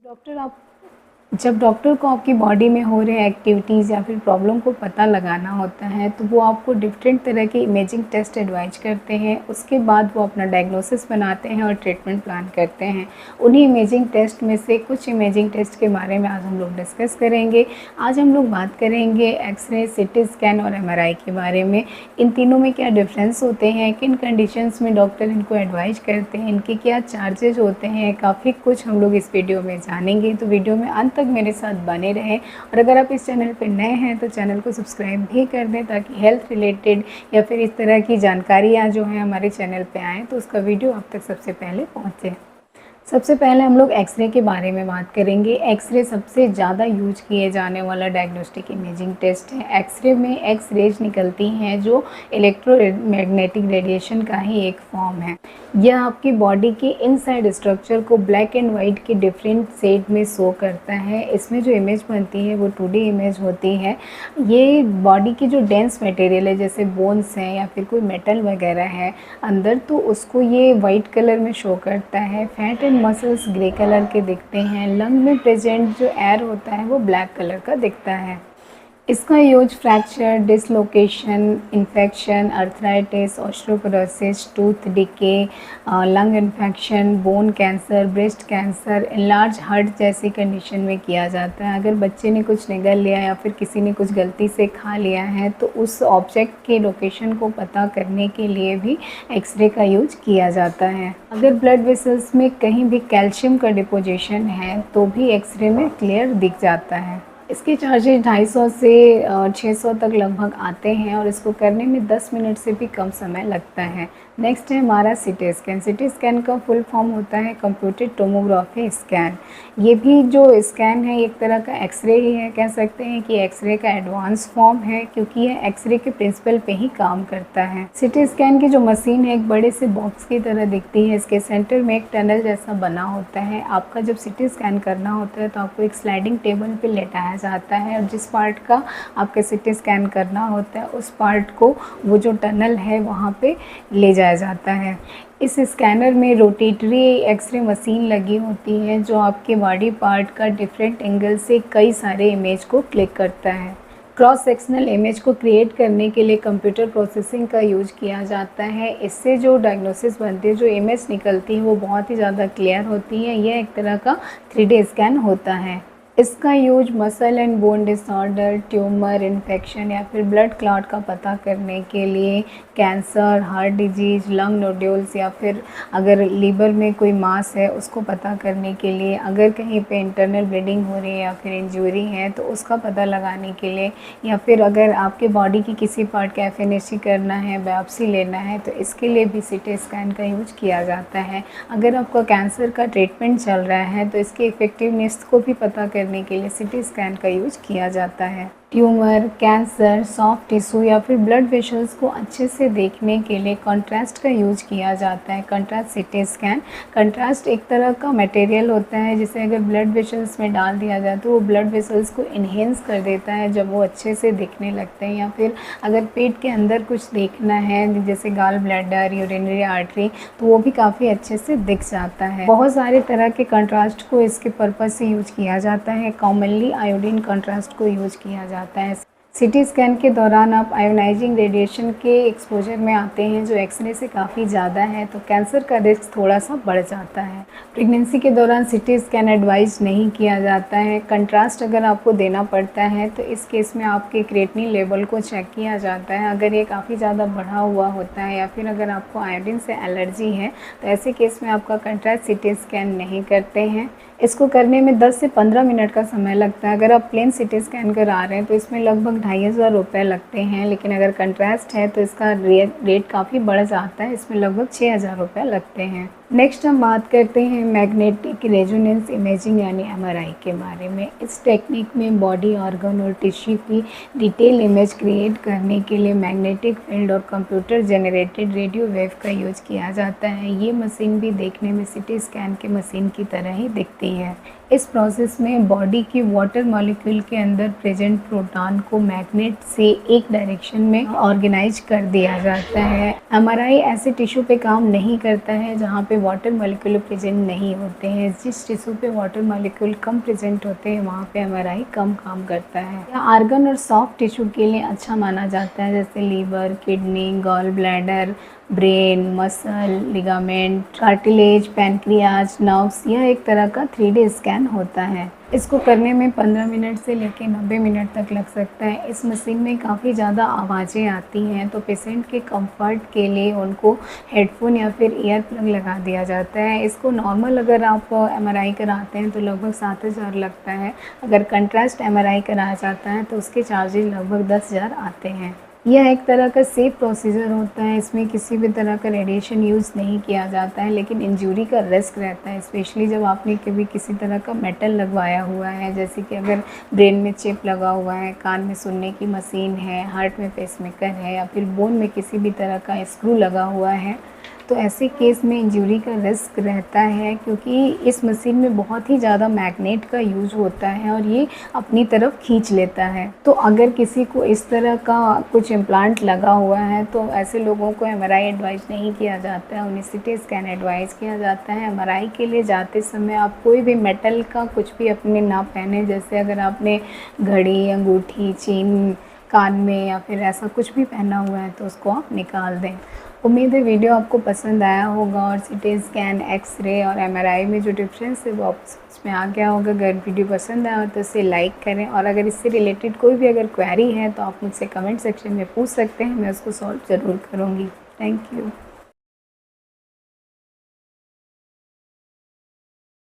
Doctor आप जब doctor को आपकी बॉडी में हो रहे एक्टिविटीज़ या फिर प्रॉब्लम को पता लगाना होता है तो वो आपको डिफरेंट तरह के इमेजिंग टेस्ट एडवाइज करते हैं। उसके बाद वो अपना डायग्नोसिस बनाते हैं और ट्रीटमेंट प्लान करते हैं। उन्हीं इमेजिंग टेस्ट में से कुछ इमेजिंग टेस्ट के बारे में आज हम लोग डिस्कस करेंगे। आज हम लोग बात करेंगे एक्सरे, सिटी स्कैन और एमआरआई के बारे में। इन तीनों में क्या डिफरेंस होते हैं, किन कंडीशंस में डॉक्टर इनको एडवाइज करते हैं, इनके क्या चार्जेज होते हैं, काफ़ी कुछ हम लोग इस वीडियो में जानेंगे। तो वीडियो में अंत तक मेरे साथ बने रहें। और अगर आप इस चैनल पर नए हैं तो चैनल को सब्सक्राइब भी कर दें ताकि हेल्थ रिलेटेड या फिर इस तरह की जानकारियाँ जो हैं हमारे चैनल पे आएँ तो उसका वीडियो आप तक सबसे पहले पहुँचे। सबसे पहले हम लोग एक्सरे के बारे में बात करेंगे। एक्सरे सबसे ज़्यादा यूज किए जाने वाला डायग्नोस्टिक इमेजिंग टेस्ट है। एक्सरे में एक्स रेज निकलती हैं जो इलेक्ट्रोमैग्नेटिक रेडिएशन का ही एक फॉर्म है। यह आपकी बॉडी के इनसाइड स्ट्रक्चर को ब्लैक एंड वाइट के डिफरेंट शेड में शो करता है। इसमें जो इमेज बनती है वो 2D इमेज होती है। ये बॉडी की जो डेंस मटेरियल है जैसे बोन्स हैं या फिर कोई मेटल वगैरह है अंदर, तो उसको ये वाइट कलर में शो करता है। Fat and muscles grey colour के दिखते हैं। लंग में प्रेजेंट जो एयर होता है वो ब्लैक कलर का दिखता है। इसका use fracture, dislocation, infection, arthritis, osteoporosis, tooth decay, lung infection, bone cancer, breast cancer, enlarge heart जैसी कंडीशन में किया जाता है। अगर बच्चे ने कुछ निगल लिया या फिर किसी ने कुछ गलती से खा लिया है तो उस ऑब्जेक्ट के लोकेशन को पता करने के लिए भी एक्सरे का यूज किया जाता है। अगर ब्लड वेसल्स में कहीं भी कैल्शियम का डिपोजिशन है तो भी एक्सरे में क्लियर दिख जाता है। इसके चार्जेस 250 से 600 तक लगभग आते हैं और इसको करने में 10 मिनट से भी कम समय लगता है। नेक्स्ट है हमारा सिटी स्कैन। सिटी स्कैन का फुल फॉर्म होता है कंप्यूटेड टोमोग्राफी स्कैन। ये भी जो स्कैन है एक तरह का एक्सरे ही है। कह सकते हैं कि एक्सरे का एडवांस फॉर्म है क्योंकि यह एक्सरे के प्रिंसिपल पे ही काम करता है। सिटी स्कैन की जो मशीन है एक बड़े से बॉक्स की तरह दिखती है। इसके सेंटर में एक टनल जैसा बना होता है। आपका जब सिटी स्कैन करना होता है तो आपको एक स्लाइडिंग टेबल पे लेटाया जाता है और जिस पार्ट का आपका सिटी स्कैन करना होता है उस पार्ट को वो जो टनल है वहाँ पे ले जाया जाता है। इस स्कैनर में रोटेटरी एक्सरे मशीन लगी होती है जो आपके बॉडी पार्ट का डिफरेंट एंगल से कई सारे इमेज को क्लिक करता है। क्रॉस सेक्शनल इमेज को क्रिएट करने के लिए कंप्यूटर प्रोसेसिंग का यूज किया जाता है। इससे जो डायग्नोसिस बनती है, जो इमेज निकलती है वो बहुत ही ज़्यादा क्लियर होती है। यह एक तरह का 3D स्कैन होता है। इसका use muscle and bone disorder, tumour, infection या फिर ब्लड क्लॉट का पता करने के लिए, cancer, heart disease, lung nodules या फिर अगर लीवर में कोई मास है उसको पता करने के लिए, अगर कहीं पे इंटरनल ब्लीडिंग हो रही है या फिर इंजरी है तो उसका पता लगाने के लिए, या फिर अगर आपके बॉडी की किसी पार्ट का एफएनएसी करना है, बायोप्सी लेना है तो इसके लिए भी सिटी स्कैन का यूज किया जाता है। अगर आपका कैंसर का ट्रीटमेंट चल रहा है तो इसकी इफेक्टिवनेस को भी पता करने के लिए सिटी स्कैन का यूज किया जाता है। ट्यूमर, कैंसर, सॉफ्ट टिश्यू या फिर ब्लड वेसल्स को अच्छे से देखने के लिए कंट्रास्ट का यूज किया जाता है। Contrast CT scan. कंट्रास्ट एक तरह का मटेरियल होता है जिसे अगर ब्लड वेसल्स में डाल दिया जाए तो वो ब्लड वेसल्स को इन्हेंस कर देता है जब वो अच्छे से दिखने लगते हैं। या फिर अगर पेट के अंदर कुछ देखना है जैसे गाल ब्लैडर, यूरिनरी आर्टरी, तो वो भी काफ़ी अच्छे से दिख जाता है। बहुत सारे तरह के कंट्रास्ट को इसके पर्पज़ से यूज किया जाता है। कॉमनली आयोडीन कंट्रास्ट को यूज किया जाता है। सिटी स्कैन के दौरान आप आयोनाइजिंग रेडिएशन के एक्सपोजर में आते हैं जो एक्सरे से काफ़ी ज़्यादा है, तो कैंसर का रिस्क थोड़ा सा बढ़ जाता है। प्रेगनेंसी के दौरान सिटी स्कैन एडवाइज नहीं किया जाता है। कंट्रास्ट अगर आपको देना पड़ता है तो इस केस में आपके क्रिएटिनिन लेवल को चेक किया जाता है। अगर ये काफ़ी ज़्यादा बढ़ा हुआ होता है या फिर अगर आपको आयोडीन से एलर्जी है तो ऐसे केस में आपका कंट्रास्ट सिटी स्कैन नहीं करते हैं। इसको करने में 10 से 15 मिनट का समय लगता है। अगर आप प्लेन सिटी स्कैन करा रहे हैं तो इसमें लगभग 2500 रुपये लगते हैं, लेकिन अगर कंट्रास्ट है तो इसका रेट काफ़ी बढ़ जाता है। इसमें लगभग 6000 रुपये लगते हैं। नेक्स्ट हम बात करते हैं मैग्नेटिक रेजोनेंस इमेजिंग यानी एमआरआई के बारे में। इस टेक्निक में बॉडी ऑर्गन और टिश्यू की डिटेल इमेज क्रिएट करने के लिए मैग्नेटिक फील्ड और कंप्यूटर जनरेटेड रेडियो वेव का यूज किया जाता है। ये मशीन भी देखने में सिटी स्कैन के मशीन की तरह ही दिखती है। इस प्रोसेस में बॉडी की वाटर मॉलिक्यूल के अंदर प्रेजेंट प्रोटॉन को मैग्नेट से एक डायरेक्शन में ऑर्गेनाइज कर दिया जाता है। एमआरआई ऐसे टिश्यू पे काम नहीं करता है जहाँ पे वाटर मॉलिक्यूल प्रेजेंट नहीं होते हैं। जिस टिश्यू पे वाटर मॉलिक्यूल कम प्रेजेंट होते हैं वहाँ पे एमआरआई कम काम करता है। या आर्गन और सॉफ्ट टिश्यू के लिए अच्छा माना जाता है, जैसे liver, kidney, gall bladder, brain, muscle, ligament, cartilage, pancreas, nerves. यह एक तरह का 3D स्कैन होता है। इसको करने में 15 मिनट से लेकर 90 मिनट तक लग सकता है। इस मशीन में काफ़ी ज़्यादा आवाज़ें आती हैं, तो पेशेंट के कंफर्ट के लिए उनको हेडफोन या फिर ईयर प्लग लगा दिया जाता है। इसको नॉर्मल अगर आप एमआरआई कराते हैं तो लगभग 7,000 लगता है। अगर कंट्रास्ट एमआरआई कराया जाता है तो उसके चार्जेज लगभग 10,000 आते हैं। यह एक तरह का सेफ प्रोसीजर होता है। इसमें किसी भी तरह का रेडिएशन यूज़ नहीं किया जाता है, लेकिन इंजरी का रिस्क रहता है, स्पेशली जब आपने कभी किसी तरह का मेटल लगवाया हुआ है, जैसे कि अगर ब्रेन में चिप लगा हुआ है, कान में सुनने की मशीन है, हार्ट में पेसमेकर है, या फिर बोन में किसी भी तरह का स्क्रू लगा हुआ है, तो ऐसे केस में इंजरी का रिस्क रहता है, क्योंकि इस मशीन में बहुत ही ज़्यादा मैग्नेट का यूज़ होता है और ये अपनी तरफ खींच लेता है। तो अगर किसी को इस तरह का कुछ इम्प्लांट लगा हुआ है तो ऐसे लोगों को एमआरआई एडवाइस नहीं किया जाता है, उन्हें सीटी स्कैन एडवाइस किया जाता है। एमआरआई के लिए जाते समय आप कोई भी मेटल का कुछ भी अपने ना पहने, जैसे अगर आपने घड़ी, अंगूठी, चेन कान में या फिर ऐसा कुछ भी पहना हुआ है तो उसको आप निकाल दें। उम्मीद है वीडियो आपको पसंद आया होगा और सीटी स्कैन, एक्सरे और एमआरआई में जो डिफरेंस है वो आप समझ में आ गया होगा। अगर वीडियो पसंद आया तो इसे लाइक करें, और अगर इससे रिलेटेड कोई भी अगर क्वेरी है तो आप मुझसे कमेंट सेक्शन में पूछ सकते हैं, मैं उसको सॉल्व ज़रूर करूँगी। Thank you.